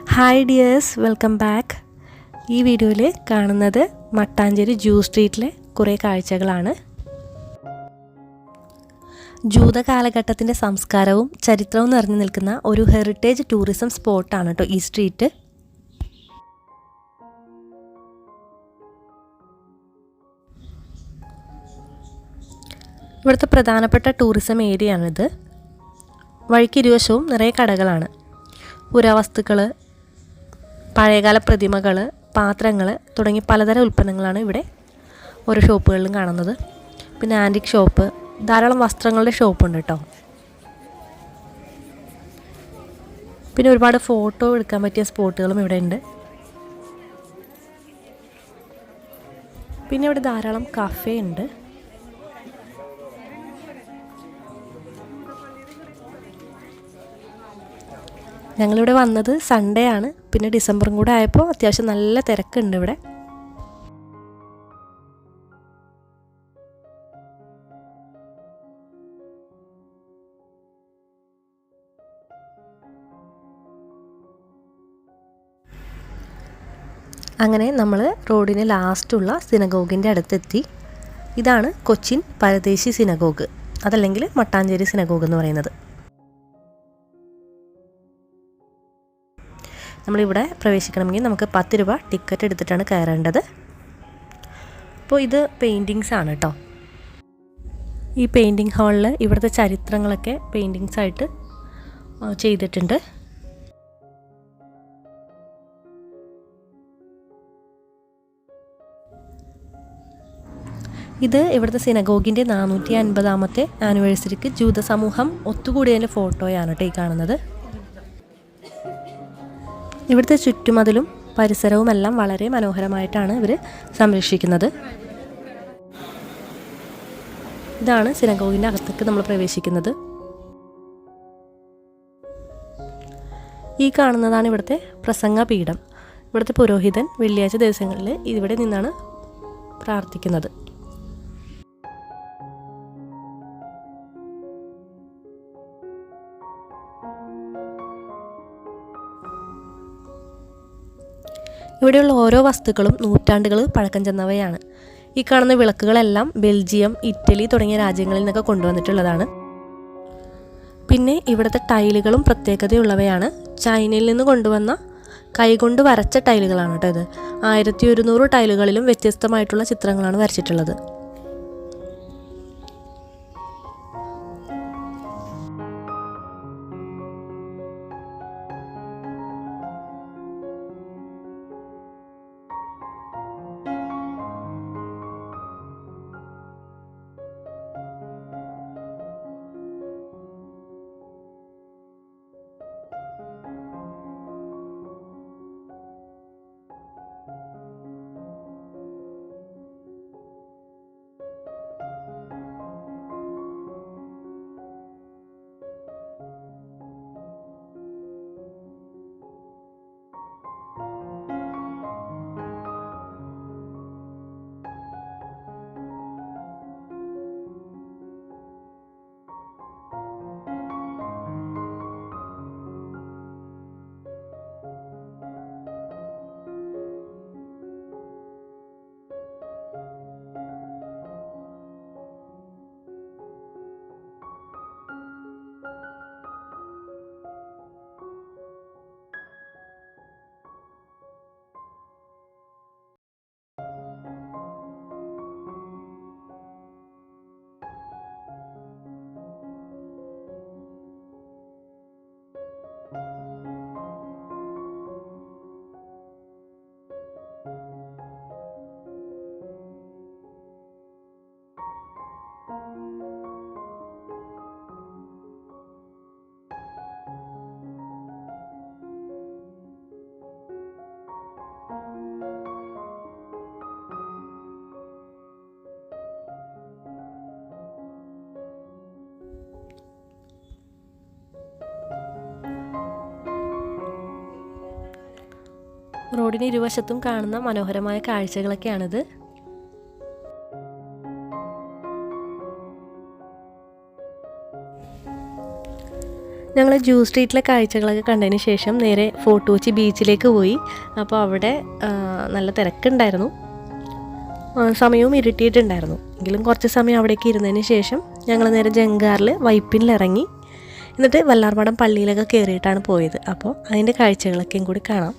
Hi dears, welcome back. ഈ വീഡിയോയിൽ കാണുന്നത് മട്ടാഞ്ചേരി ജൂ സ്ട്രീറ്റിലെ കുറേ കാഴ്ചകളാണ്. ജൂത കാലഘട്ടത്തിൻ്റെ സംസ്കാരവും ചരിത്രവും നിറഞ്ഞു നിൽക്കുന്ന ഒരു ഹെറിറ്റേജ് ടൂറിസം സ്പോട്ടാണ് കേട്ടോ ഈ സ്ട്രീറ്റ്. ഇവിടുത്തെ പ്രധാനപ്പെട്ട ടൂറിസം ഏരിയയാണിത്. വഴിക്ക് ഇരുവശവും നിറയെ കടകളാണ്. പുരാവസ്തുക്കൾ, പഴയകാല പ്രതിമകൾ, പാത്രങ്ങൾ തുടങ്ങി പലതരം ഉൽപ്പന്നങ്ങളാണ് ഇവിടെ ഓരോ ഷോപ്പുകളിലും കാണുന്നത്. പിന്നെ ആൻറ്റിക് ഷോപ്പ്, ധാരാളം വസ്ത്രങ്ങളുടെ ഷോപ്പുണ്ട് കേട്ടോ. പിന്നെ ഒരുപാട് ഫോട്ടോ എടുക്കാൻ പറ്റിയ സ്പോട്ടുകളും ഇവിടെ ഉണ്ട്. പിന്നെ ഇവിടെ ധാരാളം കഫേ ഉണ്ട്. ഞങ്ങളിവിടെ വന്നത് സൺഡേ ആണ്. പിന്നെ ഡിസംബറും കൂടെ ആയപ്പോൾ അത്യാവശ്യം നല്ല തിരക്കുണ്ട് ഇവിടെ. അങ്ങനെ നമ്മൾ റോഡിന് ലാസ്റ്റുള്ള സിനഗോഗിൻ്റെ അടുത്തെത്തി. ഇതാണ് കൊച്ചിൻ പരദേശി സിനഗോഗ്, അതല്ലെങ്കിൽ മട്ടാഞ്ചേരി സിനഗോഗ് എന്ന് പറയുന്നത്. നമ്മളിവിടെ പ്രവേശിക്കണമെങ്കിൽ നമുക്ക് 10 രൂപ ടിക്കറ്റ് എടുത്തിട്ടാണ് കയറേണ്ടത്. അപ്പോൾ ഇത് പെയിൻറ്റിങ്സ് ആണ് കേട്ടോ. ഈ പെയിൻറ്റിങ് ഹാളിൽ ഇവിടുത്തെ ചരിത്രങ്ങളൊക്കെ പെയിൻറ്റിങ്സ് ആയിട്ട് ചെയ്തിട്ടുണ്ട്. ഇത് ഇവിടുത്തെ സിനഗോഗിൻ്റെ 450ാമത്തെ ആനിവേഴ്സറിക്ക് ജൂത സമൂഹം ഒത്തുകൂടിയതിൻ്റെ ഫോട്ടോയാണ് കേട്ടോ ഈ കാണുന്നത്. ഇവിടുത്തെ ചുറ്റുമതിലും പരിസരവുമെല്ലാം വളരെ മനോഹരമായിട്ടാണ് ഇവർ സംരക്ഷിക്കുന്നത്. ഇതാണ് സിനഗോഗിൻ്റെ അകത്തേക്ക് നമ്മൾ പ്രവേശിക്കുന്നത്. ഈ കാണുന്നതാണ് ഇവിടുത്തെ പ്രസംഗ പീഠം. ഇവിടുത്തെ പുരോഹിതൻ വെള്ളിയാഴ്ച ദിവസങ്ങളിൽ ഇവിടെ നിന്നാണ് പ്രാർത്ഥിക്കുന്നത്. ഇവിടെയുള്ള ഓരോ വസ്തുക്കളും നൂറ്റാണ്ടുകൾ പഴക്കം ചെന്നവയാണ്. ഈ കാണുന്ന വിളക്കുകളെല്ലാം ബെൽജിയം, ഇറ്റലി തുടങ്ങിയ രാജ്യങ്ങളിൽ നിന്നൊക്കെ കൊണ്ടുവന്നിട്ടുള്ളതാണ്. പിന്നെ ഇവിടുത്തെ ടൈലുകളും പ്രത്യേകതയുള്ളവയാണ്. ചൈനയിൽ നിന്ന് കൊണ്ടുവന്ന കൈകൊണ്ട് വരച്ച ടൈലുകളാണ് കേട്ടോ ഇത്. 1100 ടൈലുകളിലും വ്യത്യസ്തമായിട്ടുള്ള ചിത്രങ്ങളാണ് വരച്ചിട്ടുള്ളത്. റോഡിന് ഇരുവശത്തും കാണുന്ന മനോഹരമായ കാഴ്ചകളൊക്കെയാണിത്. ഞങ്ങൾ ജൂ സ്ട്രീറ്റിലെ കാഴ്ചകളൊക്കെ കണ്ടതിന് ശേഷം നേരെ ഫോർട്ട് കൊച്ചി ബീച്ചിലേക്ക് പോയി. അപ്പോൾ അവിടെ നല്ല തിരക്കുണ്ടായിരുന്നു, സമയവും ഇരുട്ടിയിട്ടുണ്ടായിരുന്നു. എങ്കിലും കുറച്ച് സമയം അവിടേക്ക് ഇരുന്നതിന് ശേഷം ഞങ്ങൾ നേരെ ജങ്കാറിൽ വൈപ്പിനിലിറങ്ങി. എന്നിട്ട് വല്ലാർപാടം പള്ളിയിലൊക്കെ കയറിയിട്ടാണ് പോയത്. അപ്പോൾ അതിൻ്റെ കാഴ്ചകളൊക്കെയും കൂടി കാണാം.